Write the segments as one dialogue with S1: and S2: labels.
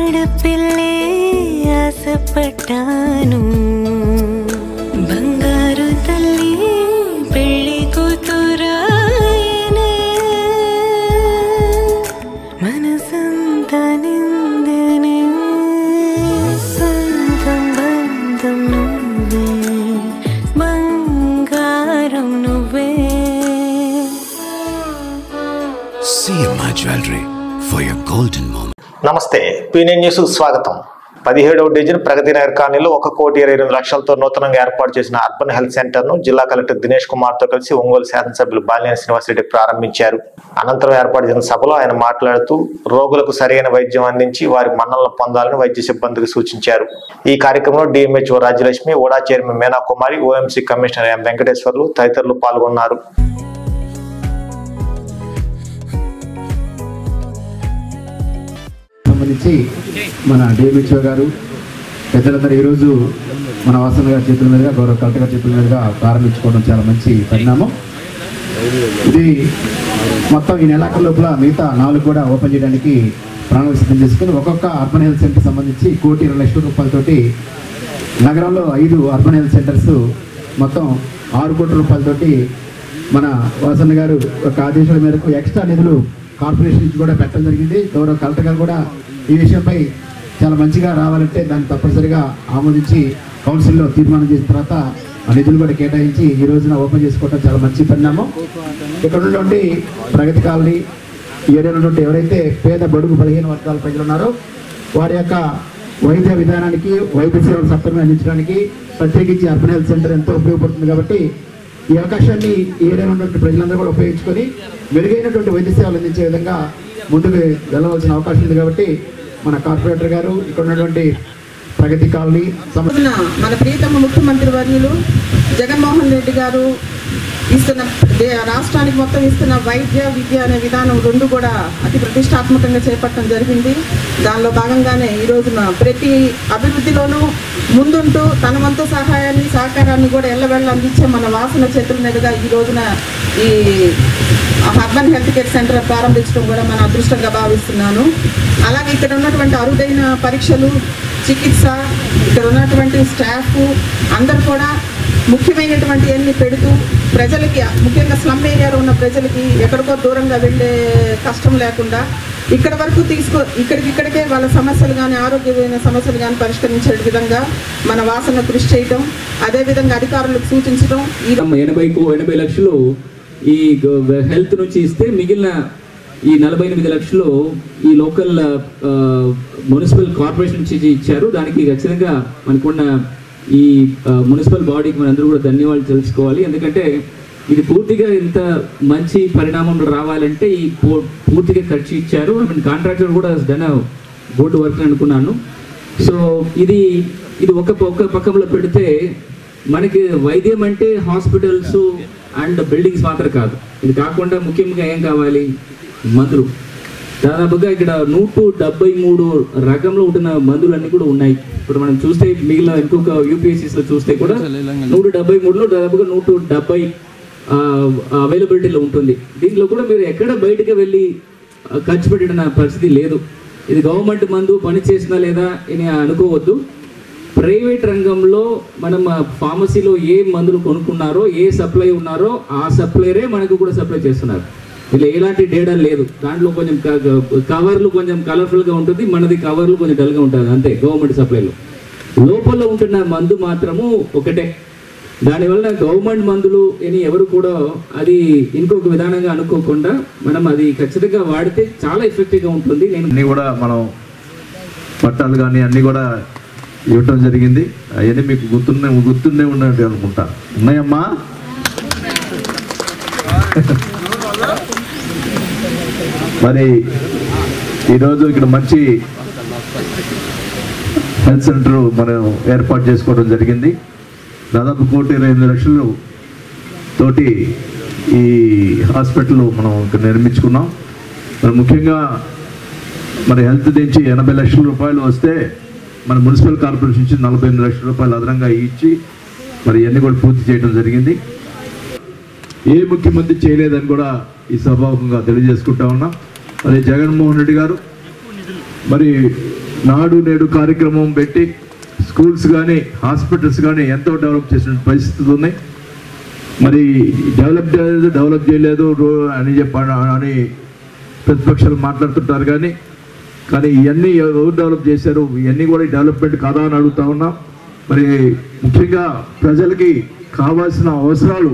S1: ఆడపిల్లే ఆశపడ్డాను బంగారు తల్లి పెళ్లి కూతురాయనే మనసంతా నిందనే సొంతం బంధం నువ్వే బంగారం నువ్వే.
S2: CMI Jewelry for your golden moment.
S3: నమస్తే, పీఎన్ఎన్ న్యూస్ స్వాగతం. 17వ డివిజన్ ప్రగతి నగర్ కాలనీలో 1,28,00,000తో నూతనంగా ఏర్పాటు చేసిన అర్బన్ హెల్త్ సెంటర్ ను జిల్లా కలెక్టర్ దినేష్ కుమార్ తో కలిసి ఒంగోలు శాసనసభ్యులు బాలినేని శ్రీనివాసరెడ్డి ప్రారంభించారు. అనంతరం ఏర్పాటు చేసిన సభలో ఆయన మాట్లాడుతూ రోగులకు సరైన వైద్యం అందించి వారి మన్ననలు పొందాలని వైద్య సిబ్బందికి సూచించారు. ఈ కార్యక్రమంలో డిఎంహెచ్ఓ రాజ్యలక్ష్మి, ఓడా చైర్మన్ మీనా కుమారి, ఓఎంసీ కమిషనర్ ఎం వెంకటేశ్వర్లు తదితరులు పాల్గొన్నారు.
S4: సంబంధించి మన డిఎంహెచ్ఓ గారు పెద్దలందరూ ఈరోజు మన వాసన గారి చేతుల మీదుగా, గౌరవ కలెక్టర్ గారి చేతుల మీదుగా ప్రారంభించుకోవడం చాలా మంచి పరిణామం. ఇది మొత్తం ఈ నెలాఖరు లోపల మిగతా 4 కూడా ఓపెన్ చేయడానికి ప్రణాళిక సిద్ధం చేసుకుని ఒక్కొక్క అర్బన్ హెల్త్ సెంటర్ సంబంధించి 1,20,00,000 రూపాయలతోటి నగరంలో 5 అర్బన్ హెల్త్ సెంటర్స్ మొత్తం 6 కోట్ల రూపాయలతోటి మన వాసన గారు ఒక ఆదేశాల మేరకు ఎక్స్ట్రా నిధులు కార్పొరేషన్ నుంచి కూడా పెట్టడం జరిగింది. గౌరవ కలెక్టర్ గారు కూడా ఈ విషయంపై చాలా మంచిగా రావాలంటే దాన్ని తప్పనిసరిగా ఆమోదించి కౌన్సిల్లో తీర్మానం చేసిన తర్వాత ఆ నిధులు కూడా కేటాయించి ఈ రోజున ఓపెన్ చేసుకోవడం చాలా మంచి పరిణామం. ఇక్కడ ఉన్నటువంటి ప్రగతి కాలనీ ఏరియాలో ఉన్నటువంటి ఎవరైతే పేద బడుగు బలహీన వర్గాల ప్రజలు ఉన్నారో వారి యొక్క వైద్య విధానానికి, వైద్య సేవలు సక్రమంగా అందించడానికి ప్రత్యేకించి అర్బన్ హెల్త్ సెంటర్ ఎంతో ఉపయోగపడుతుంది. కాబట్టి ఈ అవకాశాన్ని ఈ ఏరియాలో ఉన్నటువంటి ప్రజలందరూ కూడా ఉపయోగించుకొని మెరుగైనటువంటి వైద్య సేవలు అందించే విధంగా ముందుకు వెళ్ళవలసిన అవకాశం ఉంది. కాబట్టి మన కార్పొరేటర్ గారు, ఇక్కడ ఉన్నటువంటి ప్రగతి కాలనీ
S5: మన ప్రియతమ ముఖ్యమంత్రి వర్యులు జగన్మోహన్ రెడ్డి గారు ఇస్తున్న రాష్ట్రానికి మొత్తం ఇస్తున్న వైద్య విద్య అనే విధానం 2 కూడా అతి ప్రతిష్టాత్మకంగా చేపట్టడం జరిగింది. దానిలో భాగంగానే ఈ రోజున ప్రతి అభివృద్ధిలోనూ ముందుంటూ తన వంతు సహాయాన్ని, సహకారాన్ని కూడా ఎల్లవెళ్ళ అందించే మన వాసన చేతుల మీదుగా ఈ రోజున ఈ అర్బన్ హెల్త్ కేర్ సెంటర్ ప్రారంభించడం కూడా మన అదృష్టంగా భావిస్తున్నాను. అలాగే ఇక్కడ ఉన్నటువంటి అరుదైన పరీక్షలు, చికిత్స, ఇక్కడ ఉన్నటువంటి స్టాఫ్ అందరూ కూడా ముఖ్యమైనటువంటి అన్ని పెడుతూ ప్రజలకి, ముఖ్యంగా స్లమ్ ఏరియాలో ఉన్న ప్రజలకి ఎక్కడికో దూరంగా వెళ్ళే కష్టం లేకుండా ఇక్కడ వరకు ఇక్కడికే వాళ్ళ సమస్యలు కానీ, ఆరోగ్యమైన సమస్యలు కానీ పరిష్కరించే విధంగా మన వాసన కృషి చేయటం, అదేవిధంగా అధికారులకు సూచించడం.
S6: 80 లక్షలు ఈ హెల్త్ నుంచి ఇస్తే మిగిలిన ఈ 48 లక్షలు ఈ లోకల్ మున్సిపల్ కార్పొరేషన్ నుంచి ఇచ్చారు. దానికి ఖచ్చితంగా మనకున్న ఈ మున్సిపల్ బాడీకి మనందరూ కూడా ధన్యవాదాలు తెలుసుకోవాలి. ఎందుకంటే ఇది పూర్తిగా ఇంత మంచి పరిణామంలో రావాలంటే ఈ పూర్తిగా ఖర్చు ఇచ్చారు. ఐ మీన్ కాంట్రాక్టర్ కూడా డన్ గుడ్ వర్క్ అనుకున్నాను. సో ఇది ఒక పక్కలో పెడితే మనకి వైద్యం అంటే హాస్పిటల్స్ అండ్ బిల్డింగ్స్ మాత్రం కాదు. ఇది కాకుండా ముఖ్యంగా ఏం కావాలి? మందులు. దాదాపుగా ఇక్కడ 173 రకంలో ఉంటున్న మందులన్నీ కూడా ఉన్నాయి. ఇప్పుడు మనం చూస్తే మిగిలిన ఇంకొక యూపీఎస్సీస్లో చూస్తే కూడా 173లో దాదాపుగా 170 అవైలబిలిటీలో ఉంటుంది. దీంట్లో కూడా మీరు ఎక్కడ బయటకు వెళ్ళి ఖర్చు పెట్టిన పరిస్థితి లేదు. ఇది గవర్నమెంట్ మందు పని చేసినా లేదా అని అనుకోవద్దు. ప్రైవేట్ రంగంలో మనం ఫార్మసీలో ఏ మందులు కొనుక్కున్నారో, ఏ సప్లై ఉన్నారో ఆ సప్లైరే మనకు కూడా సప్లై చేస్తున్నారు. ఇలా ఎలాంటి డేటా లేదు. దాంట్లో కొంచెం కవర్లు కొంచెం కలర్ఫుల్గా ఉంటుంది, మనది కవర్లు కొంచెం డల్గా ఉంటుంది అంతే. గవర్నమెంట్ సప్లైలో లోపల ఉంటున్న మందు మాత్రము ఒకటే. దానివల్ల గవర్నమెంట్ మందులు అని ఎవరు కూడా అది ఇంకొక విధానంగా అనుకోకుండా మనం అది ఖచ్చితంగా వాడితే చాలా ఎఫెక్టివ్గా ఉంటుంది.
S7: అన్నీ కూడా మనం పట్టాలు కానీ అన్నీ కూడా ఇవ్వటం జరిగింది. అవన్నీ మీకు గుర్తుండే ఉన్నట్టు అనుకుంటా. ఉన్నాయమ్మా? మరి ఈరోజు ఇక్కడ మంచి హెల్త్ సెంటర్ మనం ఏర్పాటు చేసుకోవడం జరిగింది. దాదాపు 1,28,00,000 తోటి ఈ హాస్పిటల్ మనం ఇక్కడ నిర్మించుకున్నాం. మరి ముఖ్యంగా మరి హెల్త్ నుంచి 80 లక్షల రూపాయలు వస్తే మన మున్సిపల్ కార్పొరేషన్ నుంచి 48 లక్షల రూపాయలు అదనంగా ఇచ్చి మరి ఇవన్నీ కూడా పూర్తి చేయడం జరిగింది. ఏ ముఖ్యమంత్రి చేయలేదని కూడా ఈ సభాముఖంగా తెలియజేసుకుంటా ఉన్నాం. మరి జగన్మోహన్ రెడ్డి గారు మరి నాడు నేడు కార్యక్రమం పెట్టి స్కూల్స్ కానీ హాస్పిటల్స్ కానీ ఎంతో డెవలప్ చేసిన పరిస్థితులు ఉన్నాయి. మరి డెవలప్ చేయలేదు అని అని ప్రతిపక్షాలు మాట్లాడుతుంటారు. కానీ ఇవన్నీ ఎవరు డెవలప్ చేశారు, ఇవన్నీ కూడా డెవలప్మెంట్ కాదా అని అడుగుతా ఉన్నాం. మరి ముఖ్యంగా ప్రజలకి కావాల్సిన అవసరాలు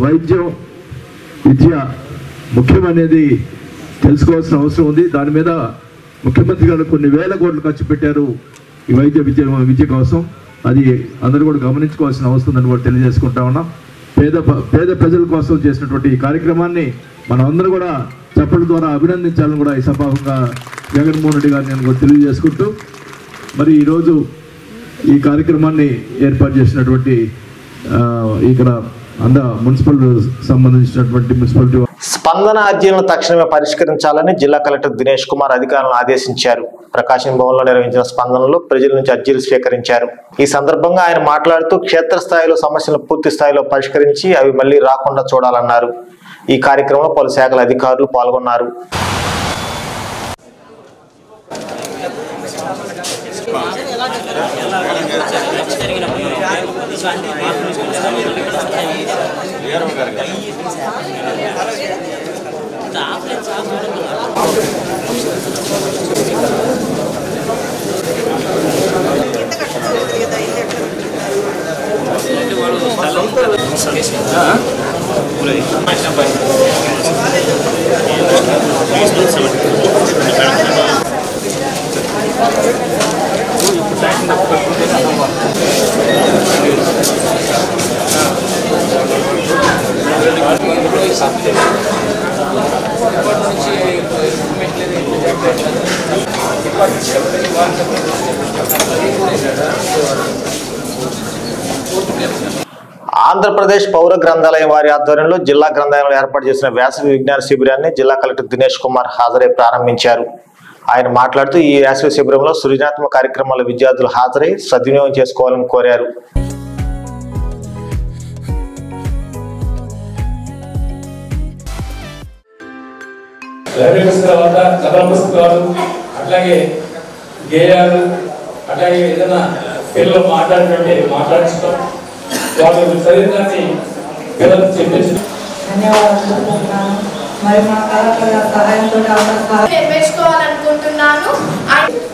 S7: వైద్యం విద్య ముఖ్యమనేది తెలుసుకోవాల్సిన అవసరం ఉంది. దాని మీద ముఖ్యమంత్రి గారు కొన్ని వేల కోట్లు ఖర్చు పెట్టారు ఈ విద్య కోసం. అది అందరూ కూడా గమనించుకోవాల్సిన అవసరం ఉందని కూడా తెలియజేసుకుంటా ఉన్నాం. పేద ప్రజల కోసం చేసినటువంటి ఈ కార్యక్రమాన్ని మనం అందరూ కూడా చప్పట్ల ద్వారా అభినందించాలని కూడా ఈ సభాముఖంగా జగన్మోహన్ రెడ్డి గారిని నేను కూడా తెలియజేసుకుంటూ, మరి ఈరోజు ఈ కార్యక్రమాన్ని ఏర్పాటు చేసినటువంటి ఇక్కడ మున్సిపల్ సంబంధించినటువంటి మున్సిపాలిటీ
S3: స్పందన అర్జీలను తక్షణమే పరిష్కరించాలని జిల్లా కలెక్టర్ దినేష్ కుమార్ అధికారులను ఆదేశించారు. ప్రకాశం భవన్లో నిర్వహించిన స్పందనలో ప్రజల నుంచి అర్జీలు స్వీకరించారు. ఈ సందర్భంగా ఆయన మాట్లాడుతూ క్షేత్రస్థాయిలో సమస్యలను పూర్తి స్థాయిలో పరిష్కరించి అవి మళ్లీ రాకుండా చూడాలన్నారు. ఈ కార్యక్రమంలో పలు శాఖల అధికారులు పాల్గొన్నారు. ఆంధ్రప్రదేశ్ పౌర గ్రంథాలయం వారి ఆధ్వర్యంలో జిల్లా గ్రంథాలయంలో ఏర్పాటు చేసిన వేసవి విజ్ఞాన శిబిరాన్ని జిల్లా కలెక్టర్ దినేష్ కుమార్ హాజరై ప్రారంభించారు. ఆయన మాట్లాడుతూ ఈ వేసవి శిబిరంలో సృజనాత్మక కార్యక్రమాల విద్యార్థులు హాజరై సద్వినియోగం చేసుకోవాలని కోరారు.
S8: అట్లాగే గేయాలు, అట్లాగే ఏదైనా పిల్లలు మాట్లాడించడం వాళ్ళు చదివిందని పిల్లలు చెప్పేసి
S9: నిర్వహించుకోవాలనుకుంటున్నాను.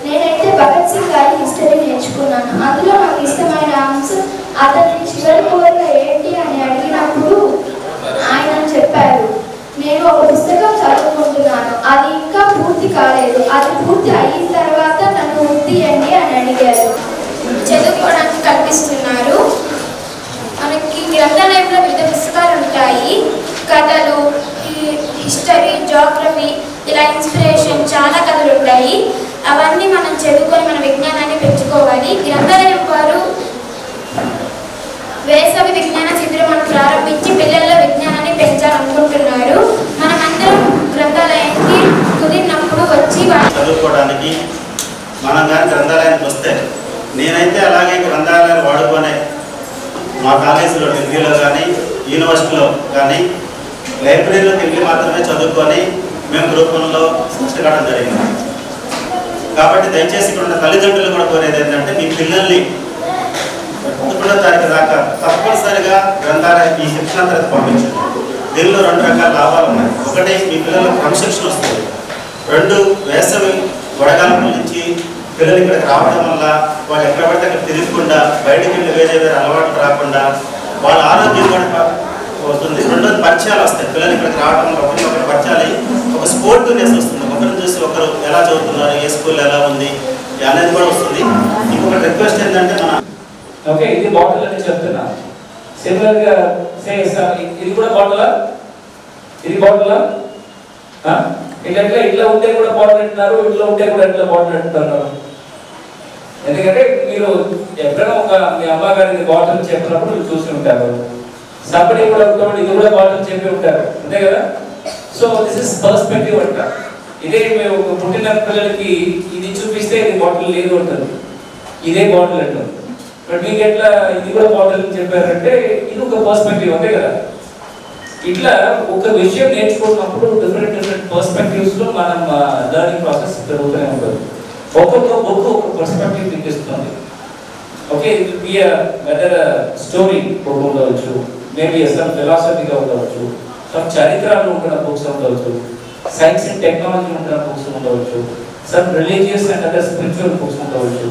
S9: నేనైతే భగత్ సింగ్ గారి హిస్టరీ నేర్చుకున్నాను. అందులో నాకు ఇష్టమైన అంశం అతని చివరి కోరిక ఏంటి అని అడిగినప్పుడు ఆయన చెప్పారు, నేను ఒక పుస్తకం చదువుకుంటున్నాను, అది ఇంకా పూర్తి కాలేదు, అది పూర్తి అయిన తర్వాత నన్ను తీయండి అని అడిగారు. చదువుకోవడానికి కల్పిస్తున్నారు. మనకి గ్రంథాలయంలో వివిధ పుస్తకాలు ఉంటాయి. కథలు, హిస్టరీ, జియోగ్రఫీ, ఇలా ఇన్స్పిరేషన్ చాలా కథలు ఉంటాయి. అవన్నీ మనం చదువుకొని మన విజ్ఞానాన్ని పెంచుకోవాలి. గ్రంథాలయం వారు వేసవి విజ్ఞాన శిబిరం ప్రారంభించి పిల్లల్లో విజ్ఞానాన్ని పెంచాలనుకుంటున్నారు. మనమందరం గ్రంథాలయానికి కుదిరినప్పుడు వచ్చి
S10: చదువుకోవడానికి మనం కానీ గ్రంథాలయానికి వస్తే, నేనైతే అలాగే గ్రంథాలయాలు వాడుకొనే మా కాలేజీలో డిగ్రీలో కానీ యూనివర్సిటీలో కానీ లైబ్రరీలోకి వెళ్ళి మాత్రమే చదువుకొని మేము గ్రూపంలో కష్టపడడం జరిగింది. కాబట్టి దయచేసి ఇక్కడ ఉన్న తల్లిదండ్రులు కూడా కోరేది ఏంటంటే, మీ పిల్లల్ని 11వ తారీఖు దాకా తప్పనిసరిగా గ్రంథాలయానికి ఈ శిక్షణ తరగతి పంపించండి. దీనిలో 2 రకాల లాభాలు ఉన్నాయి. ఒకటి, మీ పిల్లలకు క్రమశిక్షణ వస్తుంది. 2, వేసవి వడగాలం నుంచి పిల్లలు ఇక్కడికి రావడం వల్ల వాళ్ళు ఎక్కడ పడితే అక్కడ తిరగకుండా, బయటకు వెళ్ళి వేరే అలవాట్లు రాకుండా వాళ్ళ ఆరోగ్యం కూడా వస్తుంది. 2వది, పరిచయాలు వస్తాయి. పిల్లలు ఇక్కడికి రావడం వల్ల ఒకరికొకరు పరిచయాలు, ఒక స్పోర్టివ్నెస్ వస్తుంది. ఒకరిని చూసి ఒకరు ఎలా చదువుతున్నారు, ఏ స్కూల్ ఎలా ఉంది అనేది కూడా వస్తుంది. ఇంకొకటి రిక్వెస్ట్ ఏంటంటే,
S8: ఓకే ఇది బాటిల్ అని చెప్తున్నా. సిమిలర్ గా ఇది కూడా బాటిల్, ఇది బాటిల్ ఇట్లా ఉంటే కూడా బాటిల్ అంటున్నారు, ఇట్లా ఉంటే కూడా ఎట్లా బాటిల్ అంటున్నారు. ఎందుకంటే మీరు ఎప్పుడైనా మీ అమ్మగారికి బాటిల్ చెప్పినప్పుడు మీరు చూసి ఉంటారు. సంబడి కూడా ఇది కూడా బాటిల్ చెప్పి ఉంటారు, అంతే కదా. సో దిస్ ఇస్ పర్స్పెక్టివ్ అంట. ఇదే మేము పుట్టిన పిల్లలకి ఇది చూపిస్తే ఇది బాటిల్ లేదు అంటారు, ఇదే బాటిల్ అంటారు. బట్ మీకు ఎట్లా ఇది కూడా బాటిల్ చెప్పారంటే ఇది ఒక పర్స్పెక్టివ్, అంతే కదా. ఇట్లా ఒక విషయం నేర్చుకున్నప్పుడు డిఫరెంట్ పర్స్పెక్టివ్స్ లో మనం లెర్నింగ్ ప్రాసెస్ జరుగుతూనే ఉంటుంది. ఒక్కొక్క బుక్ ఒక పర్స్పెక్టివ్ మీకు ఇస్తుంది. Okay, it will be whether story book ఉండవచ్చు, మేబీ సమ్ ఫిలాసఫీగా ఉండవచ్చు, సమ్ చరిత్రలో ఉంటున్న బుక్స్ ఉండవచ్చు, సైన్స్ అండ్ టెక్నాలజీ ఉంటున్న బుక్స్ ఉండవచ్చు, some religious and other spiritual books ఉండవచ్చు,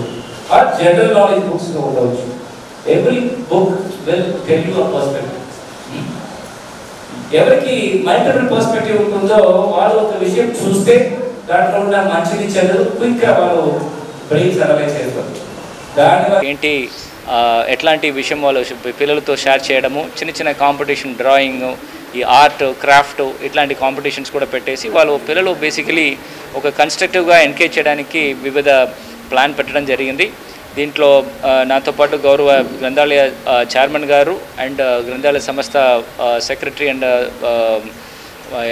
S8: ఆర్ జనరల్ నాలెడ్జ్ బుక్స్ ఉండవచ్చు. Every book will tell you a perspective. ఎవరికి మల్టిపుల్ పర్స్పెక్టివ్ ఉంటుందో వాళ్ళు ఒక విషయం చూస్తే దాంట్లో ఉన్న మంచిది చెడు క్విక్గా వాళ్ళు బ్రెయిన్స్ అనలైజ్ చేస్తారు. దానివల్ల
S11: ఏంటి ఎట్లాంటి విషయం వాళ్ళు పిల్లలతో షేర్ చేయడము, చిన్న చిన్న కాంపిటీషన్, డ్రాయింగ్, ఈ ఆర్ట్, క్రాఫ్ట్ ఇట్లాంటి కాంపిటీషన్స్ కూడా పెట్టేసి వాళ్ళు పిల్లలు బేసికలీ ఒక కన్స్ట్రక్టివ్గా ఎంకరేజ్ చేయడానికి వివిధ ప్లాన్ పెట్టడం జరిగింది. దీంట్లో నాతో పాటు గౌరవ గ్రంథాలయ చైర్మన్ గారు అండ్ గ్రంథాలయ సంస్థ సెక్రటరీ అండ్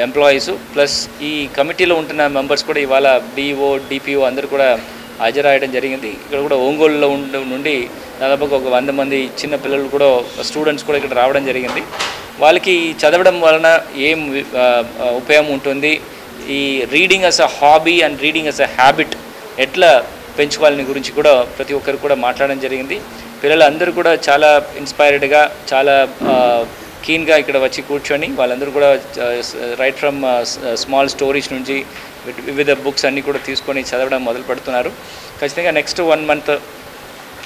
S11: ఎంప్లాయీసు ప్లస్ ఈ కమిటీలో ఉంటున్న మెంబర్స్ కూడా ఇవాళ డిఓ, డిపిఓ అందరూ కూడా హాజరయ్యడం జరిగింది. ఇక్కడ కూడా ఒంగోలులో నుండి దాదాపుగా ఒక 100 మంది చిన్న పిల్లలు కూడా, స్టూడెంట్స్ కూడా ఇక్కడ రావడం జరిగింది. వాళ్ళకి చదవడం వలన ఏం ఉపయోగం ఉంటుంది, ఈ reading as a hobby and reading as a habit ఎట్లా పెంచుకోవాలని గురించి కూడా ప్రతి ఒక్కరు కూడా మాట్లాడడం జరిగింది. పిల్లలందరూ కూడా చాలా ఇన్స్పైర్డ్గా, చాలా కీన్గా ఇక్కడ వచ్చి కూర్చొని వాళ్ళందరూ కూడా రైట్ ఫ్రమ్ స్మాల్ స్టోరీస్ నుంచి వివిధ బుక్స్ అన్నీ కూడా తీసుకొని చదవడం మొదలు పెడుతున్నారు. ఖచ్చితంగా నెక్స్ట్ 1 month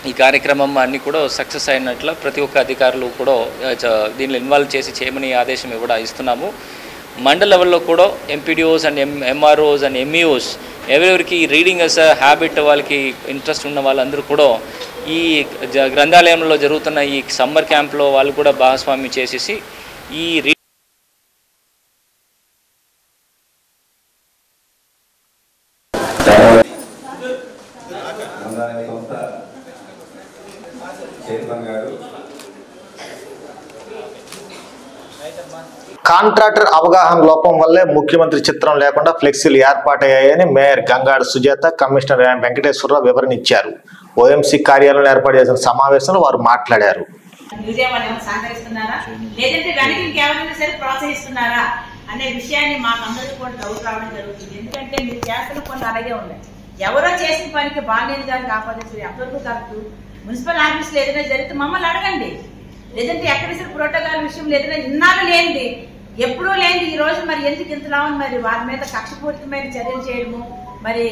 S11: ఈ కార్యక్రమం అన్నీ కూడా సక్సెస్ అయినట్లు ప్రతి ఒక్క అధికారులు కూడా దీనిలో ఇన్వాల్వ్ చేసి చేయమని ఆదేశం ఇస్తున్నాము. మండల లెవెల్లో కూడా MPDOs and MROs and MEOs ఎవరెవరికి రీడింగ్ యాజ్ అ హ్యాబిట్ వాళ్ళకి ఇంట్రెస్ట్ ఉన్న వాళ్ళందరూ కూడా ఈ గ్రంథాలయంలో జరుగుతున్న ఈ సమ్మర్ క్యాంప్లో వాళ్ళు కూడా భాగస్వామ్యం చేసేసి ఈ
S3: కాంట్రాక్టర్ అవగాహన లోపం వల్లే ముఖ్యమంత్రి చిత్రం లేకుండా ఫ్లెక్సీలు ఏర్పాటయ్యాయని మేయర్ గంగాడ సుజాత, కమిషనర్ వెంకటేశ్వరరావు వివరణ ఇచ్చారు. ఓఎంసీ కార్యాలయంలో ఏర్పాటు చేసిన సమావేశంలో వారు మాట్లాడారు.
S12: అనే విషయాన్ని మాకందరికీ కూడా డౌట్ రావడం జరుగుతుంది. ఎందుకంటే మీరు చేస్తున్న కొన్ని అలాగే ఉన్నాయి. ఎవరో చేసిన పనికి బాగాలేదు గారికి ఆపాదించారు, ఎంతవరకు కరెక్ట్. మున్సిపల్ ఆఫీసులో ఏదైనా జరిగితే మమ్మల్ని అడగండి. లేదంటే ఎక్కడ ప్రోటోకాల్ విషయంలో ఏదైనా ఇన్నాళ్ళు లేనిది, ఎప్పుడూ లేనిది ఈ రోజు మరి ఎందుకు ఇంత రావని మరి వారి మీద కక్షపూరితమైన చర్యలు చేయడము, మరి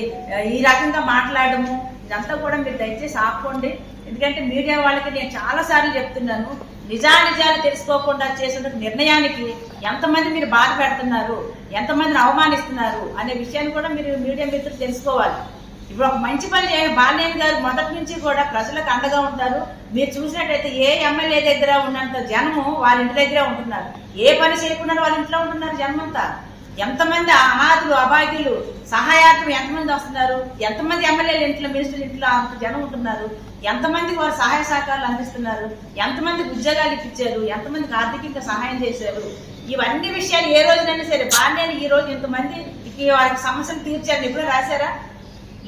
S12: ఈ రకంగా మాట్లాడము, ఇదంతా కూడా మీరు దయచేసి ఆపుకోండి. ఎందుకంటే మీడియా వాళ్ళకి నేను చాలా సార్లు చెప్తున్నాను, నిజాలు తెలుసుకోకుండా చేసిన నిర్ణయానికి ఎంతమంది మీరు బాధ పెడుతున్నారు, ఎంతమందిని అవమానిస్తున్నారు అనే విషయాన్ని కూడా మీరు మీడియా మిత్రులు తెలుసుకోవాలి. ఇప్పుడు ఒక మంచి పని చేయండి. బాలినేని గారు మొదటి నుంచి కూడా ప్రజలకు అండగా ఉంటారు. మీరు చూసినట్టయితే ఏ ఎమ్మెల్యే దగ్గర ఉన్నంత జనము వాళ్ళ ఇంటి దగ్గరే ఉంటున్నారు. ఏ పని చేయకుండా వాళ్ళ ఇంట్లో ఉంటున్నారు జనమంతా. ఎంతమంది అనాథులు, అబాధ్యులు, సహాయార్థం ఎంతమంది వస్తున్నారు, ఎంతమంది ఎమ్మెల్యేలు ఇంట్లో, మినిస్టర్ ఇంట్లో అంత జనం ఉంటున్నారు, ఎంతమందికి వారు సహాయ సహకారాలు అందిస్తున్నారు, ఎంతమందికి ఉద్యోగాలు ఇప్పించారు, ఎంతమందికి ఆర్థికంగా సహాయం చేశారు. ఇవన్నీ విషయాలు ఏ రోజునైనా సరే బాలినేని ఈ రోజు ఇంతమంది వారికి సమస్యలు తీర్చారని ఎప్పుడో రాశారా?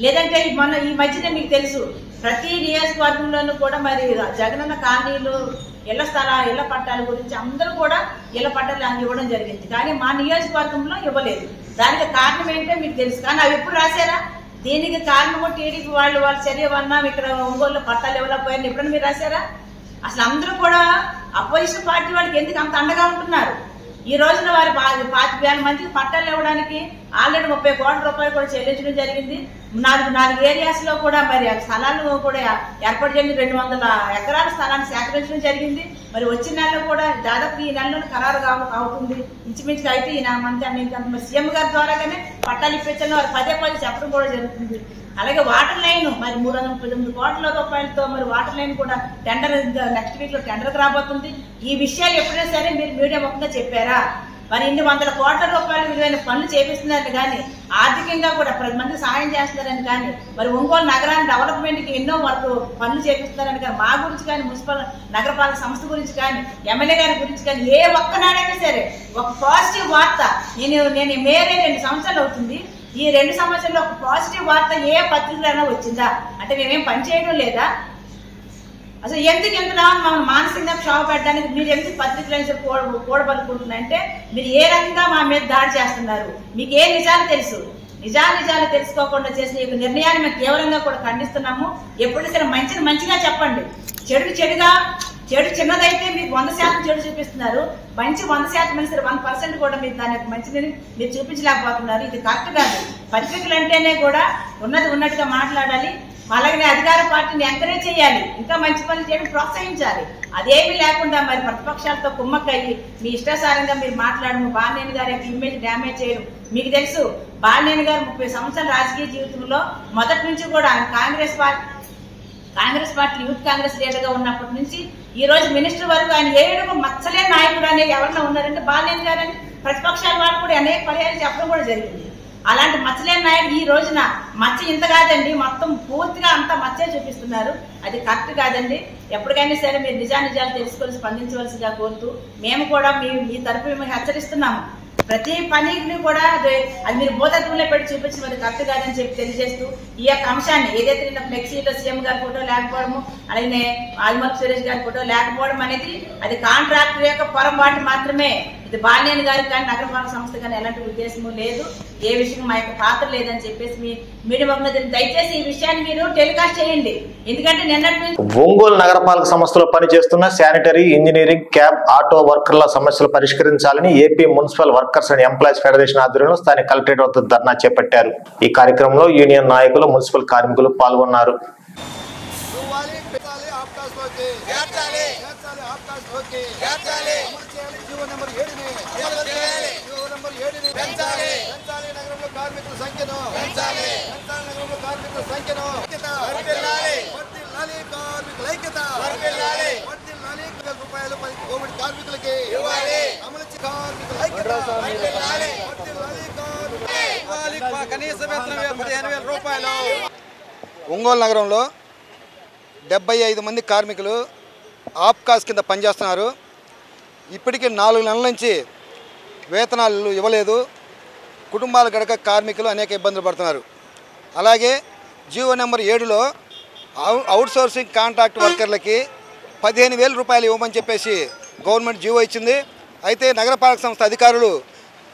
S12: లేదంటే మొన్న ఈ మధ్యనే మీకు తెలుసు ప్రతి నియోజకవర్గంలోనూ కూడా మరి జగనన్న కాలనీలు, ఇళ్ల పట్టాల గురించి అందరూ కూడా ఇళ్ల పట్టాలు ఇవ్వడం జరిగింది. కానీ మా నియోజకవర్గంలో ఇవ్వలేదు. దానికి కారణం ఏంటో మీకు తెలుసు. కానీ అవి ఎప్పుడు రాశారా? దీనికి కారణము టీడీపీ వాళ్ళు చర్య వల్ల ఇక్కడ ఒంగోలులో పట్టాలు ఇవ్వలేకపోయారని ఎప్పుడైనా మీరు రాశారా? అసలు అందరూ కూడా అపోజిషన్ పార్టీ వాళ్ళకి ఎందుకు అంత అండగా ఉంటున్నారు? ఈ రోజున వారి 5,000 మందికి పట్టాలు ఇవ్వడానికి ఆల్రెడీ 30 కోట్ల రూపాయలు కూడా చెల్లించడం జరిగింది. 4 ఏరియాస్ లో కూడా మరి స్థలాలు కూడా ఏర్పాటు చేసి 200 ఎకరాల స్థలాన్ని సేకరించడం జరిగింది. మరి వచ్చిన నెలలో కూడా దాదాపు ఈ నెలలో ఖరారు అవుతుంది. ఇంచుమించుగా అయితే ఈ మంత్ మరి సీఎం గారి ద్వారాగానే పట్టాలు ఇప్పించాలని వారు పదే చెప్పడం కూడా జరుగుతుంది. అలాగే వాటర్ లైన్ మరి 339 కోట్ల రూపాయలతో మరి వాటర్ లైన్ కూడా టెండర్ నెక్స్ట్ వీక్ లో టెండర్కి రాబోతుంది. ఈ విషయాలు ఎప్పుడైనా సరే మీరు మీడియా ముఖంగా చెప్పారా? మరి ఇన్ని 100 కోట్ల రూపాయలు విలువైన పనులు చేపిస్తున్నారని కానీ, ఆర్థికంగా కూడా 10 మంది సహాయం చేస్తున్నారని కానీ, మరి ఒంగోలు నగరాన్ని డెవలప్మెంట్ కి ఎన్నో వరకు పనులు చేపిస్తున్నారని కానీ, మా గురించి కానీ, మున్సిపల్ నగరపాలక సంస్థ గురించి కానీ, ఎమ్మెల్యే గారి గురించి కానీ ఏ ఒక్కనాడైనా సరే ఒక పాజిటివ్ వార్త నేను మేరే 2 సంవత్సరాలు అవుతుంది. ఈ 2 సంవత్సరాల్లో ఒక పాజిటివ్ వార్త ఏ పత్రికలైనా వచ్చిందా? అంటే మేమేం పని చేయడం లేదా? అసలు ఎందుకు ఎంత మమ్మల్ని మానసికంగా క్షోభ పెట్టడానికి మీరు ఎందుకు పత్రికలు కూడబలుకుంటున్నారంటే మీరు ఏ రకంగా మా మీద దాడి చేస్తున్నారు, మీకు ఏ నిజాలు తెలుసు? నిజాలు తెలుసుకోకుండా చేసిన ఈ నిర్ణయాన్ని మేము తీవ్రంగా కూడా ఖండిస్తున్నాము. ఎప్పుడైనా సరే మంచిని మంచిగా చెప్పండి, చెడు చిన్నదైతే మీకు 100% చెడు చూపిస్తున్నారు, మంచి 100% అయినా సరే 1% కూడా మీరు దాని యొక్క మంచిని మీరు చూపించలేకపోతున్నారు. ఇది కరెక్ట్ కాదు. పత్రికలు అంటేనే కూడా ఉన్నట్టుగా మాట్లాడాలి. అలాగనే అధికార పార్టీని ఎంకరేజ్ చేయాలి, ఇంకా మంచి పనులు చేయడం ప్రోత్సహించాలి. అదేమీ లేకుండా మరి ప్రతిపక్షాలతో కుమ్మక్కయ్యి మీ ఇష్టాసారంగా మీరు మాట్లాడము, బాలినేని గారి యొక్క ఇమేజ్ డ్యామేజ్ చేయడం. మీకు తెలుసు బాలినేని గారు 30 సంవత్సరాల రాజకీయ జీవితంలో మొదటి నుంచి కూడా కాంగ్రెస్ పార్టీ యూత్ కాంగ్రెస్ లీడర్గా ఉన్నప్పటి నుంచి ఈ రోజు మినిస్టర్ వరకు ఆయన ఏడుగు మచ్చలే నాయకుడు అనేది ఎవరైనా ఉన్నారంటే బాలినేని గారు అని ప్రతిపక్షాల వాళ్ళు కూడా అనేక పర్యాలు చెప్పడం కూడా జరిగింది. అలాంటి మచ్చలేని నాయకుడు ఈ రోజున మచ్చ ఇంత కాదండి, మొత్తం పూర్తిగా అంతా మచ్చే చూపిస్తున్నారు. అది కరెక్ట్ కాదండి. ఎప్పటికైనా సరే మీరు నిజాలు తెలుసుకొని స్పందించవలసిగా కోరుతూ మేము కూడా మీ తరపు మేము హెచ్చరిస్తున్నాము. ప్రతి పనికి కూడా అది మీరు భూతత్వంలో పెట్టి చూపించడం అది కరెక్ట్ కాదని చెప్పి తెలియజేస్తూ ఈ యొక్క అంశాన్ని ఏదైతే నిన్న ఫ్లెక్సీలో సీఎం గారి ఫోటో లేకపోవడము, అలాగే ఆల్మర్ సురేష్ గారి ఫోటో లేకపోవడం అనేది అది కాంట్రాక్టర్ యొక్క పొరపాటు మాత్రమే. ఇది బాలినేని గారికి కానీ నగరపాలక సంస్థ కానీ ఎలాంటి ఉద్దేశము లేదు, ఏ విషయం మా యొక్క పాత్ర లేదని చెప్పేసి మీ మీడియా దయచేసి ఈ విషయాన్ని మీరు టెలికాస్ట్ చేయండి. ఎందుకంటే నిన్నటి నుంచి
S3: ఒంగోలు నగరపాలక సంస్థలో పనిచేస్తున్న శానిటరీ, ఇంజనీరింగ్, క్యాబ్, ఆటో వర్కర్ల సమస్యలు పరిష్కరించాలని AP municipal workers and employees federation ఆధ్వర్యంలో స్థానిక కలెక్టరేట్ వద్ద ధర్నా చేపట్టారు. ఈ కార్యక్రమంలో యూనియన్ నాయకులు, మున్సిపల్ కార్మికులు పాల్గొన్నారు.
S13: ఒంగోలు నగరంలో 75 మంది కార్మికులు ఆప్కాస్ కింద పనిచేస్తున్నారు. ఇప్పటికీ 4 నెలల నుంచి వేతనాలు ఇవ్వలేదు. కుటుంబాల గడక కార్మికులు అనేక ఇబ్బందులు పడుతున్నారు. అలాగే జీవో నెంబర్ 7లో అవుట్సోర్సింగ్ కాంట్రాక్ట్ వర్కర్లకి 15,000 రూపాయలు ఇవ్వమని చెప్పేసి గవర్నమెంట్ జీవో ఇచ్చింది. అయితే నగరపాలక సంస్థ అధికారులు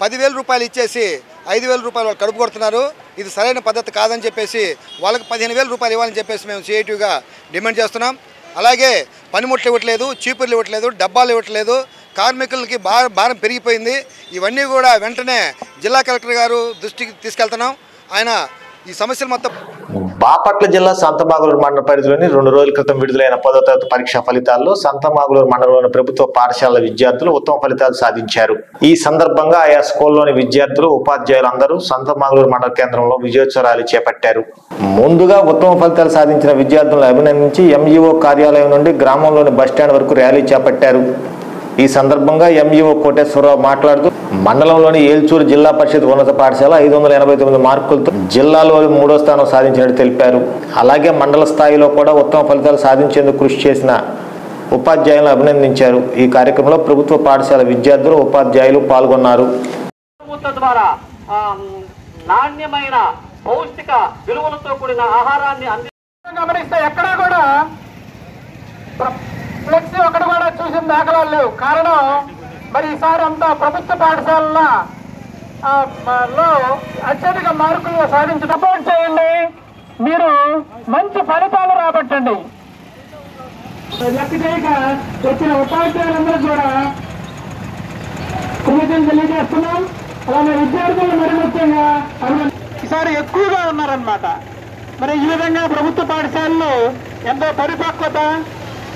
S13: 10,000 రూపాయలు ఇచ్చేసి 5,000 రూపాయలు వాళ్ళు కడుపు కొడుతున్నారు. ఇది సరైన పద్ధతి కాదని చెప్పేసి వాళ్ళకి 15,000 రూపాయలు ఇవ్వాలని చెప్పేసి మేము సిఐటిగా డిమాండ్ చేస్తున్నాం. అలాగే పనిముట్లు ఇవ్వట్లేదు, చీపుర్లు ఇవ్వట్లేదు, డబ్బాలు ఇవ్వట్లేదు, కార్మికులకి భారం పెరిగిపోయింది. ఇవన్నీ కూడా వెంటనే జిల్లా కలెక్టర్ గారు దృష్టికి తీసుకెళ్తున్నాం. ఆయన ఈ సమస్యలు మొత్తం
S3: బాపట్ల జిల్లా సంతమాగులూరు మండల పరిధిలోని 2 రోజుల క్రితం విడుదలైన 10వ తరగతి పరీక్షా ఫలితాల్లో సంతమాగులూరు మండలంలోని ప్రభుత్వ పాఠశాలల విద్యార్థులు ఉత్తమ ఫలితాలు సాధించారు. ఈ సందర్భంగా ఆయా స్కూల్లోని విద్యార్థులు, ఉపాధ్యాయులు అందరూ సంతమాగులూరు మండల కేంద్రంలో విజయోత్సవ ర్యాలీ చేపట్టారు. ముందుగా ఉత్తమ ఫలితాలు సాధించిన విద్యార్థులను అభినందించి ఎంఈఓ కార్యాలయం నుండి గ్రామంలోని బస్టాండ్ వరకు ర్యాలీ చేపట్టారు. ఈ సందర్భంగా ఎంఈఓ కోటేశ్వరరావు మాట్లాడుతూ మండలంలోని ఏల్చూరు జిల్లా పరిషత్ ఉన్నత పాఠశాల 589 మార్కులతో జిల్లాలో 3వ స్థానం సాధించినట్టు తెలిపారు. అలాగే మండల స్థాయిలో కూడా ఉత్తమ ఫలితాలు సాధించేందుకు కృషి చేసిన ఉపాధ్యాయులను అభినందించారు. ఈ కార్యక్రమంలో ప్రభుత్వ పాఠశాల విద్యార్థులు, ఉపాధ్యాయులు పాల్గొన్నారు.
S14: నాణ్యమైన పౌష్టిక విలువలతో కూడిన ఆహారాన్ని గమనిస్తే ఎక్కడా కూడా ఫ్లెక్సీ ఒకటి కూడా చూసిన దాఖలాలు లేవు. కారణం మరి ఈసారి అంతా ప్రభుత్వ పాఠశాలలో అత్యధిక మార్కులు సాధించి సపోర్ట్ చేయండి. మీరు మంచి ఫలితాలు రాబట్టండి. లెక్క చేయక వచ్చిన ఉపాధ్యాయులందరూ కూడా కృతజ్ఞతలు తెలియజేస్తున్నాం. అలాగే విద్యార్థులు మరి ముఖ్యంగా ఈసారి ఎక్కువగా ఉన్నారన్నమాట. మరి ఈ విధంగా ప్రభుత్వ పాఠశాలలో ఎంతో పరిపక్వత,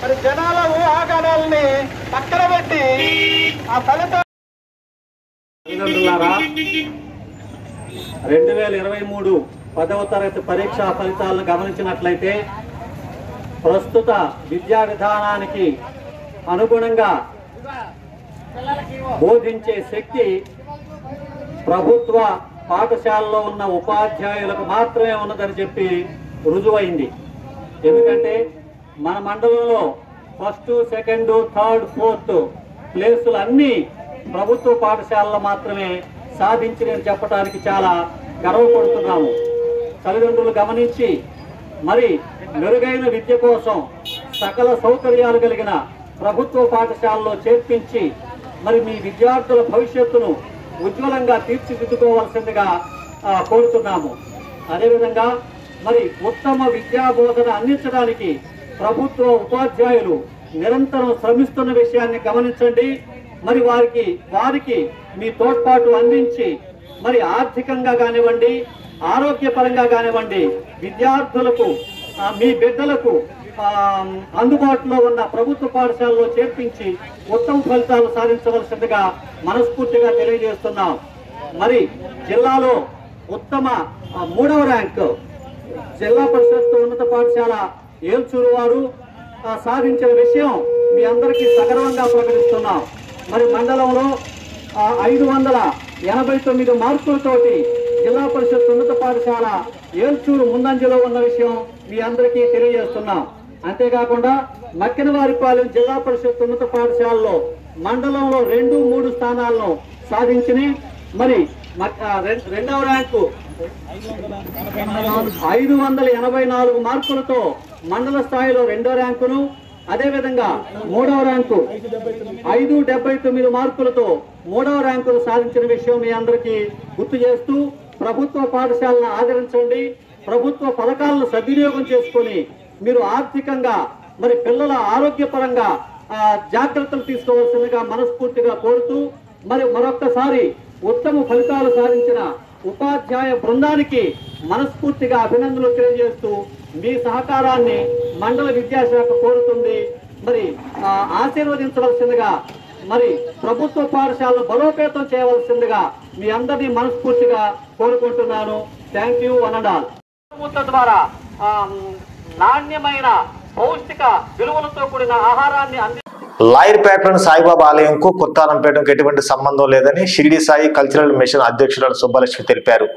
S14: మరి జనాల ఊహాగానాలని పక్కన పెట్టి ఆ ఫలితాలు
S15: 2023 10వ తరగతి పరీక్షా ఫలితాలను గమనించినట్లయితే ప్రస్తుత విద్యా విధానానికి అనుగుణంగా బోధించే శక్తి ప్రభుత్వ పాఠశాలలో ఉన్న ఉపాధ్యాయులకు మాత్రమే ఉన్నదని చెప్పి రుజువైంది. ఎందుకంటే మన మండలంలో 1st, 2nd, 3rd, 4th ప్లేసులు అన్నీ ప్రభుత్వ పాఠశాలలో మాత్రమే సాధించినని చెప్పడానికి చాలా గర్వపడుతున్నాము. తల్లిదండ్రులు గమనించి మరి మెరుగైన విద్య కోసం సకల సౌకర్యాలు కలిగిన ప్రభుత్వ పాఠశాలలో చేర్పించి మరి మీ విద్యార్థుల భవిష్యత్తును ఉజ్వలంగా తీర్చిదిద్దుకోవాల్సిందిగా కోరుతున్నాము. అదేవిధంగా మరి ఉత్తమ విద్యా బోధన అందించడానికి ప్రభుత్వ ఉపాధ్యాయులు నిరంతరం శ్రమిస్తున్న విషయాన్ని గమనించండి. మరి వారికి మీ తోడ్పాటు అందించి మరి ఆర్థికంగా కానివ్వండి, ఆరోగ్యపరంగా కానివ్వండి, విద్యార్థులకు మీ బిడ్డలకు అందుబాటులో ఉన్న ప్రభుత్వ పాఠశాలలో చేర్పించి ఉత్తమ ఫలితాలు సాధించవలసిందిగా మనస్ఫూర్తిగా తెలియజేస్తున్నాం. మరి జిల్లాలో ఉత్తమ 3వ ర్యాంకు జిల్లా పరిషత్ ఉన్నత పాఠశాల ఏల్చూరు వారు సాధించిన విషయం మీ అందరికీ సగర్వంగా ప్రకటిస్తున్నాం. మరి మండలంలో 589 మార్కులతోటి జిల్లా పరిషత్ ఉన్నత పాఠశాల ఏల్చూరు ముందంజలో ఉన్న విషయం మీ అందరికీ తెలియజేస్తున్నాం. అంతేకాకుండా మక్కినవారిపాలెం జిల్లా పరిషత్ ఉన్నత పాఠశాలలో మండలంలో 2, 3 స్థానాలను సాధించి మరి 2వ ర్యాంకు 584 మార్కులతో మండల స్థాయిలో 2వ ర్యాంకును, అదేవిధంగా 3వ ర్యాంకు 579 మార్కులతో 3వ ర్యాంకును సాధించిన విషయం మీ అందరికీ గుర్తు చేస్తూ ప్రభుత్వ పాఠశాలను ఆదరించండి. ప్రభుత్వ పథకాలను సద్వినియోగం చేసుకొని మీరు ఆర్థికంగా మరి పిల్లల ఆరోగ్యపరంగా జాగ్రత్తలు తీసుకోవాల్సిందిగా మనస్ఫూర్తిగా కోరుతూ మరి మరొక్కసారి ఉత్తమ ఫలితాలు సాధించిన ఉపాధ్యాయ బృందానికి మనస్ఫూర్తిగా అభినందనలు తెలియజేస్తూ మీ సహకారాన్ని మండల విద్యాశాఖ కోరుతుంది. మరి ఆశీర్వదించవలసిందిగా మరి ప్రభుత్వ పాఠశాలను బలోపేతం చేయవలసిందిగా మీ అందరినీ మనస్ఫూర్తిగా కోరుకుంటున్నాను. Thank you one and all. ద్వారా నాణ్యమైన పౌష్టిక విలువలతో కూడిన ఆహారాన్ని
S3: లాయర్పేటలోని సాయిబాబా ఆలయంకు కొత్తాలంపేటకు ఎటువంటి సంబంధం లేదని షిరిడి సాయి కల్చరల్ మిషన్ అధ్యక్షురాలు సుబ్బలక్ష్మి తెలిపారు.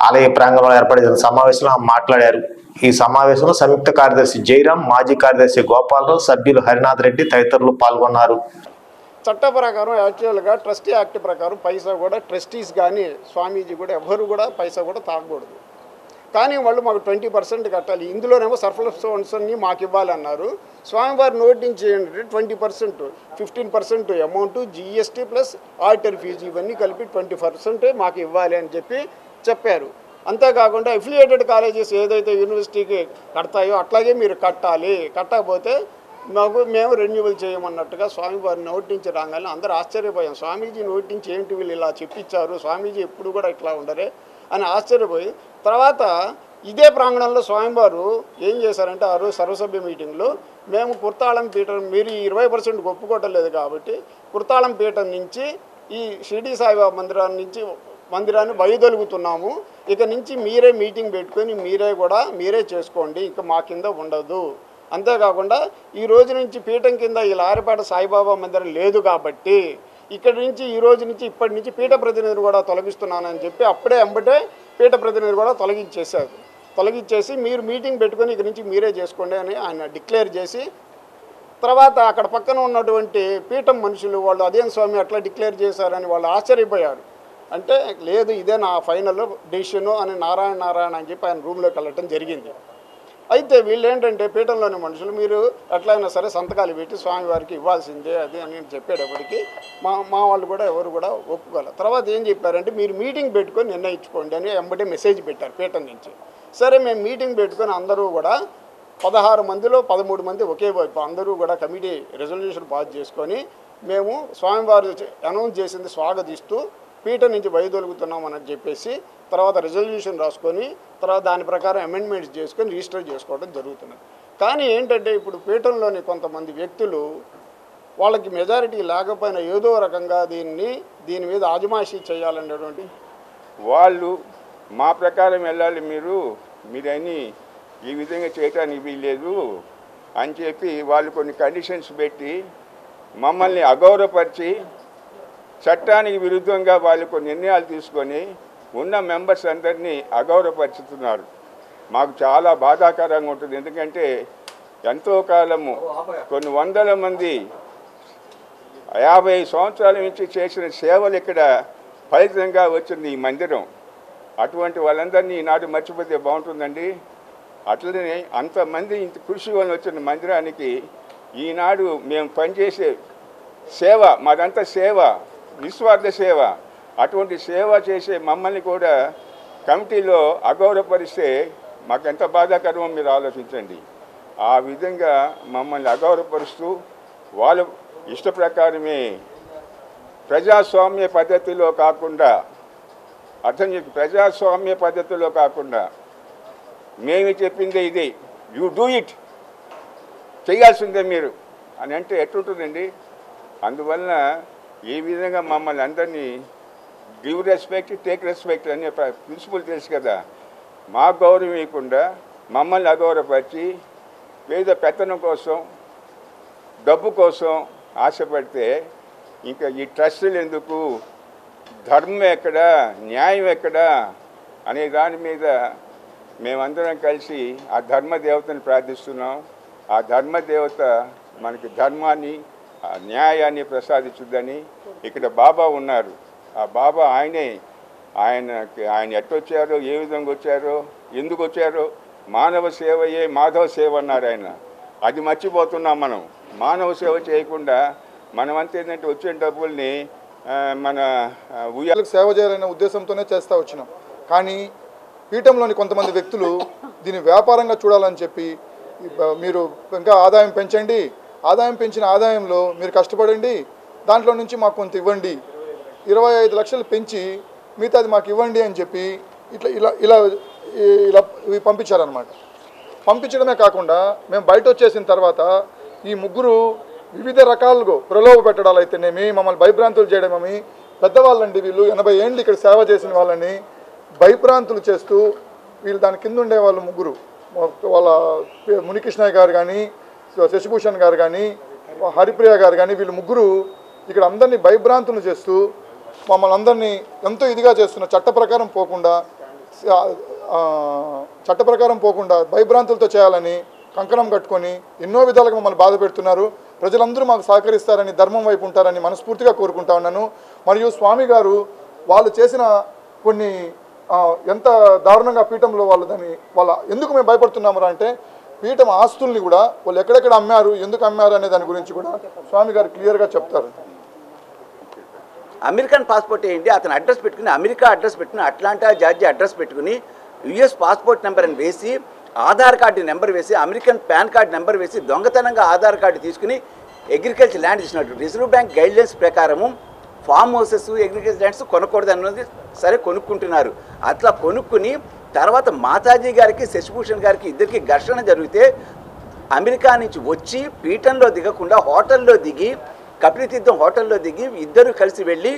S3: ఆలయ ప్రాంగణంలో ఏర్పడిన సమావేశంలో మాట్లాడారు. ఈ సమావేశంలో సంయుక్త కార్యదర్శి జయరాం, మాజీ కార్యదర్శి గోపాలరావు, సభ్యులు హరినాథ్ రెడ్డి తదితరులు పాల్గొన్నారు.
S16: చట్ట ప్రకారం యాక్చువల్గా ట్రస్టీ యాక్ట్ ప్రకారం పైసా కూడా ట్రస్టీస్ కానీ స్వామీజీ కూడా ఎవరు కూడా పైసా కూడా తాగకూడదు. కానీ వాళ్ళు మాకు 20% కట్టాలి. ఇందులోనేమో సర్ప్లస్ ఫండ్స్ అన్ని మాకు ఇవ్వాలన్నారు. స్వామివారి నోట్ నుంచి ఏంటంటే 20%, 15% amount GST plus auditor fees ఇవన్నీ కలిపి 20% మాకు ఇవ్వాలి అని చెప్పారు. అంతేకాకుండా అఫిలియేటెడ్ కాలేజెస్ ఏదైతే యూనివర్సిటీకి కడతాయో అట్లాగే మీరు కట్టాలి, కట్టకపోతే మేము రెన్యూవల్ చేయమన్నట్టుగా స్వామివారి నోటి నుంచి రాగానే అందరూ ఆశ్చర్యపోయాం. స్వామీజీ నోటి నుంచి ఏంటి వీళ్ళు ఇలా చెప్పించారు, స్వామీజీ ఎప్పుడు కూడా ఇట్లా ఉండరే అని ఆశ్చర్యపోయి తర్వాత ఇదే ప్రాంగణంలో స్వామివారు ఏం చేశారంటే ఆ రోజు సర్వసభ్య మీటింగ్లో మేము కుర్తాళం పీఠం మీరు 20% ఒప్పుకోవట్లేదు కాబట్టి కుర్తాళం పీఠం నుంచి ఈ షిరిడి సాయిబాబా మందిరాన్ని వైదొలుగుతున్నాము. ఇక నుంచి మీరే మీటింగ్ పెట్టుకొని మీరే చేసుకోండి, ఇక మా కింద ఉండదు. అంతేకాకుండా ఈ రోజు నుంచి పీఠం కింద ఈ లారిపేట సాయిబాబా మందిరం లేదు కాబట్టి ఇక్కడి నుంచి ఈ రోజు నుంచి ఇప్పటి నుంచి పీఠ ప్రతినిధిని కూడా తొలగిస్తున్నానని చెప్పి అప్పుడే ఎంబటే పీఠ ప్రతినిధి కూడా తొలగించేసి మీరు మీటింగ్ పెట్టుకొని ఇక్కడి నుంచి మీరే చేసుకోండి అని ఆయన డిక్లేర్ చేసి తర్వాత అక్కడ పక్కన ఉన్నటువంటి పీఠం మనుషులు వాళ్ళు అదేం స్వామి అట్లా డిక్లేర్ చేశారని వాళ్ళు ఆశ్చర్యపోయారు. అంటే లేదు ఇదే నా ఫైనల్ డెసిషను అని నారాయణ అని చెప్పి ఆయన రూమ్లోకి వెళ్ళటం జరిగింది. అయితే వీళ్ళు ఏంటంటే పీఠంలోని మనుషులు మీరు ఎట్లయినా సరే సంతకాలు పెట్టి స్వామివారికి ఇవ్వాల్సిందే అది అని చెప్పేటప్పటికి మా వాళ్ళు కూడా ఎవరు కూడా ఒప్పుకోవాలి. తర్వాత ఏం చెప్పారంటే మీరు మీటింగ్ పెట్టుకొని నిర్ణయించుకోండి అని ఎంబటే మెసేజ్ పెట్టారు పీఠం నుంచి. సరే మేము మీటింగ్ పెట్టుకొని అందరూ కూడా 16 మందిలో 13 మంది ఒకే వైపు అందరూ కూడా కమిటీ రెజల్యూషన్ పాస్ చేసుకొని మేము స్వామివారు అనౌన్స్ చేసింది స్వాగతిస్తూ పీఠం నుంచి వైదొలుగుతున్నామని చెప్పేసి తర్వాత రెజల్యూషన్ రాసుకొని తర్వాత దాని ప్రకారం అమెండ్మెంట్స్ చేసుకొని రిజిస్టర్ చేసుకోవడం జరుగుతున్నది. కానీ ఏంటంటే ఇప్పుడు పీఠంలోని కొంతమంది వ్యక్తులు వాళ్ళకి మెజారిటీ లేకపోయినా ఏదో రకంగా దీని మీద ఆజమాయిషీ చేయాలనేటువంటి
S17: వాళ్ళు మా ప్రకారం వెళ్ళాలి, మీరని ఈ విధంగా చేయటానికి వీల్లేదు అని చెప్పి వాళ్ళు కొన్ని కండిషన్స్ పెట్టి మమ్మల్ని అగౌరవపరిచి చట్టానికి విరుద్ధంగా వాళ్ళు కొన్ని నిర్ణయాలు తీసుకొని ఉన్న మెంబర్స్ అందరినీ అగౌరవపరుచుతున్నారు. మాకు చాలా బాధాకరంగా ఉంటుంది. ఎందుకంటే ఎంతో కాలము కొన్ని వందల మంది 50 సంవత్సరాల నుంచి చేసిన సేవలు ఇక్కడ ఫలితంగా వచ్చింది ఈ మందిరం. అటువంటి వాళ్ళందరినీ ఈనాడు మర్చిపోతే బాగుంటుందండి. అట్లనే అంతమంది ఇంత కృషి వల్ల వచ్చిన మందిరానికి ఈనాడు మేము పనిచేసే సేవ మాదంతా సేవ, నిస్వార్థ సేవ. అటువంటి సేవ చేసే మమ్మల్ని కూడా కమిటీలో అగౌరవపరిస్తే మాకెంత బాధాకరమో మీరు ఆలోచించండి. ఆ విధంగా మమ్మల్ని అగౌరవపరుస్తూ వాళ్ళ ఇష్ట ప్రకారమే ప్రజాస్వామ్య పద్ధతిలో కాకుండా ప్రజాస్వామ్య పద్ధతిలో కాకుండా మేము చెప్పిందే ఇది, యూ డూ ఇట్, చేయాల్సిందే మీరు అని అంటే ఎట్లుంటుందండి? అందువలన ఈ విధంగా మమ్మల్ని అందరినీ గివ్ రెస్పెక్ట్ టేక్ రెస్పెక్ట్ అనే ప్రిన్సిపల్ తెలుసు కదా, మా గౌరవం ఇవ్వకుండా మమ్మల్ని అగౌరవపరిచి పేద పెత్తనం కోసం డబ్బు కోసం ఆశపడితే ఇంకా ఈ ట్రస్టులు ఎందుకు, ధర్మం ఎక్కడ, న్యాయం ఎక్కడ అనే దాని మీద మేమందరం కలిసి ఆ ధర్మదేవతను ప్రార్థిస్తున్నాం. ఆ ధర్మదేవత మనకి ధర్మాన్ని న్యాయాన్ని ప్రసాదించుద్దని. ఇక్కడ బాబా ఉన్నారు, ఆ బాబా ఆయన ఎట్టొచ్చారో, ఏ విధంగా వచ్చారో, ఎందుకు వచ్చారో, మానవ సేవయే మాధవ సేవ అన్నారు ఆయన. అది మర్చిపోతున్నాం మనం. మానవ సేవ చేయకుండా మనమంతా ఏంటంటే వచ్చిన డబ్బుల్ని మన
S18: ఉయ్యాలకు సేవ చేయాలనే ఉద్దేశంతోనే చేస్తూ వచ్చినాం. కానీ పీఠంలోని కొంతమంది వ్యక్తులు దీన్ని వ్యాపారంగా చూడాలని చెప్పి మీరు ఇంకా ఆదాయం పెంచండి, ఆదాయం పెంచిన ఆదాయంలో మీరు కష్టపడండి, దాంట్లో నుంచి మాకు కొంత ఇవ్వండి, 25 లక్షలు పెంచి మిగతాది మాకు ఇవ్వండి అని చెప్పి ఇట్లా ఇలా ఇలా ఇలా ఇవి పంపించారనమాట. పంపించడమే కాకుండా మేము బయట వచ్చేసిన తర్వాత ఈ ముగ్గురు వివిధ రకాలుగా ప్రలోభ పెట్టడాలు అయితేనేమి, మమ్మల్ని భయభ్రాంతులు చేయడమేమి, పెద్దవాళ్ళండి వీళ్ళు 80 ఏళ్ళు ఇక్కడ సేవ చేసిన వాళ్ళని భయభ్రాంతులు చేస్తూ వీళ్ళు దాని కింద ఉండే వాళ్ళు ముగ్గురు, వాళ్ళ మునికృష్ణయ్య గారు కానీ, శశిభూషణ్ గారు కానీ, హరిప్రియ గారు కానీ, వీళ్ళు ముగ్గురు ఇక్కడ అందరినీ భయభ్రాంతులు చేస్తూ మమ్మల్ని అందరినీ ఎంతో ఇదిగా చేస్తున్న చట్ట ప్రకారం పోకుండా భయభ్రాంతులతో చేయాలని కంకణం కట్టుకొని ఎన్నో విధాలుగా మమ్మల్ని బాధ పెడుతున్నారు. ప్రజలందరూ మాకు సహకరిస్తారని, ధర్మం వైపు ఉంటారని మనస్ఫూర్తిగా కోరుకుంటా ఉన్నాను. మరియు స్వామి గారు వాళ్ళు చేసిన కొన్ని ఎంత దారుణంగా పీఠంలో వాళ్ళ ఎందుకు మేము భయపడుతున్నాము అంటే పీఠం ఆస్తుల్ని కూడా వాళ్ళు ఎక్కడెక్కడ అమ్మారు, ఎందుకు అమ్మారు అనే దాని గురించి కూడా స్వామి గారు క్లియర్గా చెప్తారు.
S19: అమెరికన్ పాస్పోర్ట్ ఏంటి, అతను అడ్రస్ పెట్టుకుని అమెరికా అడ్రస్ పెట్టుకుని అట్లాంటా జార్జియా అడ్రస్ పెట్టుకుని యుఎస్ పాస్పోర్ట్ నెంబర్ అని వేసి ఆధార్ కార్డు నెంబర్ వేసి అమెరికన్ పాన్ కార్డు నెంబర్ వేసి దొంగతనంగా ఆధార్ కార్డు తీసుకుని అగ్రికల్చర్ ల్యాండ్ ఇచ్చినట్టు రిజర్వ్ బ్యాంక్ గైడ్లైన్స్ ప్రకారము ఫామ్ హౌసెస్ అగ్రికల్చర్ ల్యాండ్స్ కొనకూడదు అన్నది సరే కొనుక్కుంటున్నారు. అట్లా కొనుక్కుని తర్వాత మాతాజీ గారికి శశిభూషణ్ గారికి ఇద్దరికి ఘర్షణ జరిగితే అమెరికా నుంచి వచ్చి పీఠంలో దిగకుండా హోటల్లో దిగి కపిలతీర్థం హోటల్లో దిగి ఇద్దరు కలిసి వెళ్ళి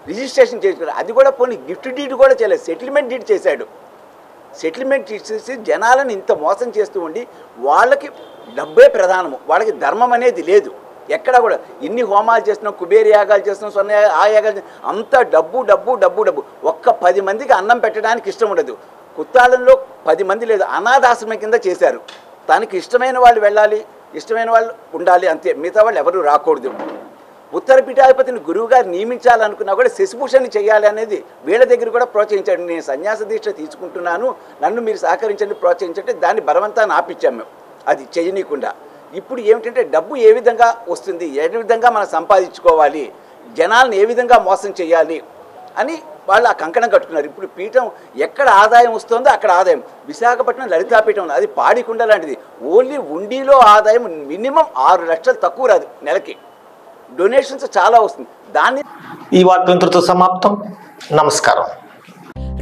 S19: రిజిస్ట్రేషన్ చేసుకున్నారు. అది కూడా పోనీ గిఫ్ట్ డీడ్ కూడా చేయలేదు, సెటిల్మెంట్ డీడ్ చేశాడు. సెటిల్మెంట్ చేసి జనాలను ఇంత మోసం చేస్తూ ఉండి వాళ్ళకి డబ్బే ప్రధానము, వాళ్ళకి ధర్మం అనేది లేదు. ఎక్కడ కూడా ఇన్ని హోమాలు చేస్తున్నాం, కుబేర యాగాలు చేస్తున్నాం, సొన్న ఆ యాగాలు అంతా డబ్బు డబ్బు డబ్బు డబ్బు. ఒక్క 10 మందికి అన్నం పెట్టడానికి ఇష్టం ఉండదు. కుత్తాళంలో 10 మంది లేదు, అనాథాశ్రమం కింద చేశారు. తనకి ఇష్టమైన వాళ్ళు వెళ్ళాలి, ఇష్టమైన వాళ్ళు ఉండాలి, అంతే. మిగతా వాళ్ళు ఎవరు రాకూడదు. ఉత్తర పీఠాధిపతిని గురువుగారు నియమించాలనుకున్నా కూడా శశిభూషణ్ని చేయాలి అనేది వీళ్ళ దగ్గర కూడా ప్రోత్సహించాడు. నేను సన్యాస దీక్ష తీసుకుంటున్నాను, నన్ను మీరు సహకరించండి, ప్రోత్సహించండి. దాన్ని బలవంతాన్ని ఆపించాం మేము, అది చేయనీయకుండా. ఇప్పుడు ఏమిటంటే డబ్బు ఏ విధంగా వస్తుంది, ఏ విధంగా మనం సంపాదించుకోవాలి, జనాలను ఏ విధంగా మోసం చేయాలి అని వాళ్ళు ఆ కంకణం కట్టుకున్నారు. ఇప్పుడు పీఠం ఎక్కడ ఆదాయం వస్తుందో అక్కడ ఆదాయం. విశాఖపట్నం లలితాపీఠం అది పాడికుండ లాంటిది. ఓన్లీ ఉండిలో ఆదాయం మినిమం 6 లక్షలు తక్కువ రాదు నెలకి. డొనేషన్స్ చాలా వస్తుంది. దాన్ని
S3: ఈ వార్త ఇంతటితో సమాప్తం. నమస్కారం.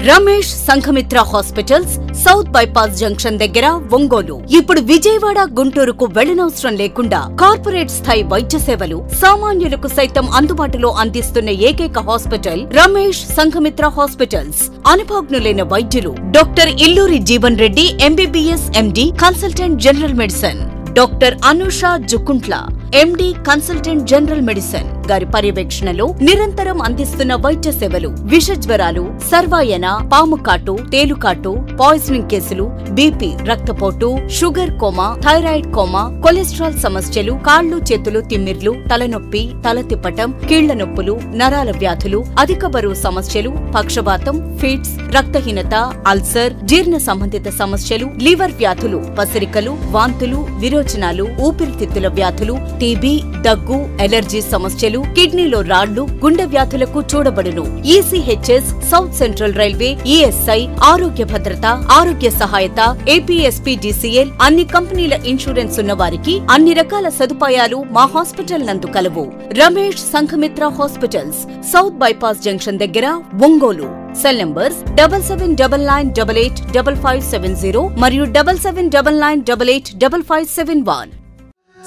S20: Ramesh Sanghamitra hospitals south bypass junction దగ్గర ఒంగోలు. ఇప్పుడు విజయవాడ గుంటూరుకు వెళ్లనవసరం లేకుండా కార్పొరేట్ స్థాయి వైద్య సేవలు సామాన్యులకు సైతం అందుబాటులో అందిస్తున్న ఏకైక హాస్పిటల్ రమేష్ సంఘమిత్ర హాస్పిటల్స్. అనుభవజ్ఞులైన వైద్యులు doctor Illuri Jeevan Reddy MBBS MD consultant general medicine, doctor Anusha Jukuntla ఎండి కన్సల్టెంట్ జనరల్ మెడిసిన్ గారి పర్యవేక్షణలో నిరంతరం అందిస్తున్న వైద్య సేవలు విష జ్వరాలు, సర్వాయన, పాము కాటు, తేలుకాటు, పాయిజనింగ్ కేసులు, బీపీ, రక్తపోటు, sugar coma, thyroid coma, cholesterol సమస్యలు, కాళ్లు చేతులు తిమ్మిర్లు, తలనొప్పి, తల తిప్పటం, కీళ్ల నొప్పులు, నరాల వ్యాధులు, అధిక బరువు సమస్యలు, పక్షవాతం, ఫిట్స్, రక్తహీనత, అల్సర్, జీర్ణ సంబంధిత సమస్యలు, లివర్ వ్యాధులు, పసిరికలు, వాంతులు, విరోచనాలు, ఊపిరితిత్తుల వ్యాధులు, టీబీ, దగ్గు, ఎలర్జీ సమస్యలు, కిడ్నీలో రాళ్లు, గుండె వ్యాధులకు చూడబడును. ECHS, south central railway, ESI, ఆరోగ్య భద్రత, ఆరోగ్య సహాయత, APSPDCL అన్ని కంపెనీల ఇన్సూరెన్స్ ఉన్న వారికి అన్ని రకాల సదుపాయాలు మా హాస్పిటల్ నందు కలవు. Ramesh Sanghamitra hospitals, south bypass junction దగ్గర, ఒంగోలు. సెల్ నంబర్స్ 7799885570 మరియు 7799885571.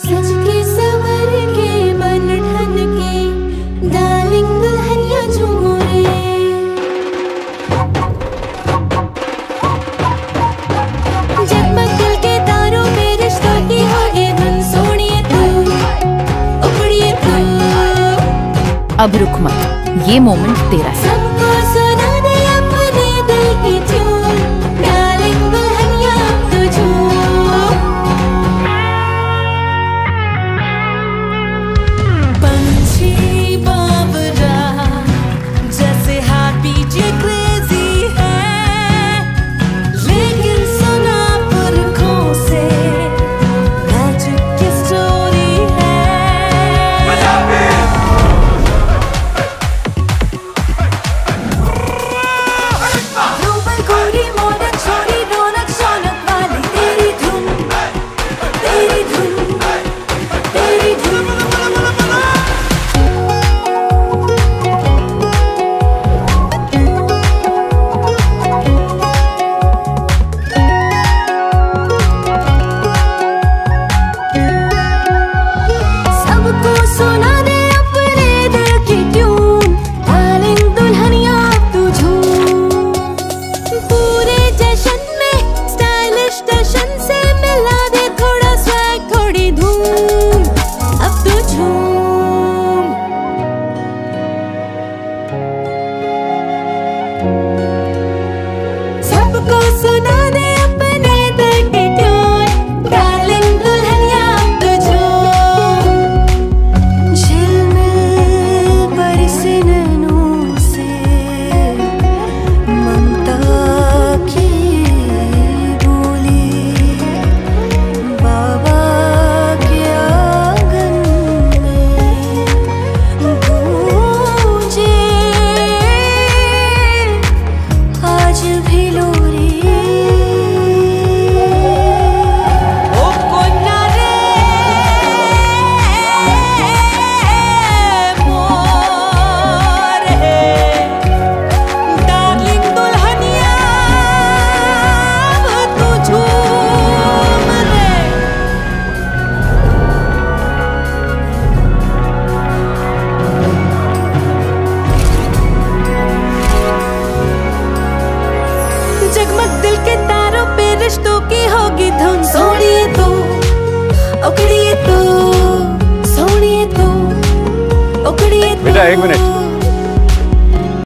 S1: सज के सवर के बन ठन के डार्लिंग दुल्हनिया झूमे जगमग दिल के तारों पे रिश्तों की होगी धुन सोनिए तू उखड़िए तू
S21: अब रुक मत, ये मोमेंट तेरा है।
S1: सबको सुना दे अपने दिल की ट्यून डार्लिंग दुल्हनिया तू झूम पंछी बाबरा जैसे हार्ट बीट ये क्रेजी है लेकिन सुना पुरखों से मैजिक की स्टोरी है रूबल गोरी मॉडर्न छोरी रौनक शौनक वाली तेरी धुन तेरी धुन तेरी धुन सबको सुना दे अपने दिल की ट्यून डार्लिंग दुल्हनिया तू झूम पूरे जश्न में स्टाइलिश जश्न से मिला दे थोड़ा स्वैग थोड़ी धूम अब तू झूम सबको सुना दे अपने दिल की ट्यून डार्लिंग दुल्हनिया तू झूम झिलमिल बरसे नैनों से ममता की बोली बाबा के आंगन में गूंजे आज भी लोरी ओ कोना रे मोर है डार्लिंग दुल्हनिया तू झूम रे जगमग दिल के तारों पे रिश्तों की होगी धुन सोनिए तो उखड़िए तो सोनिए तो उखड़िए तो
S22: बेटा, एक मिनट।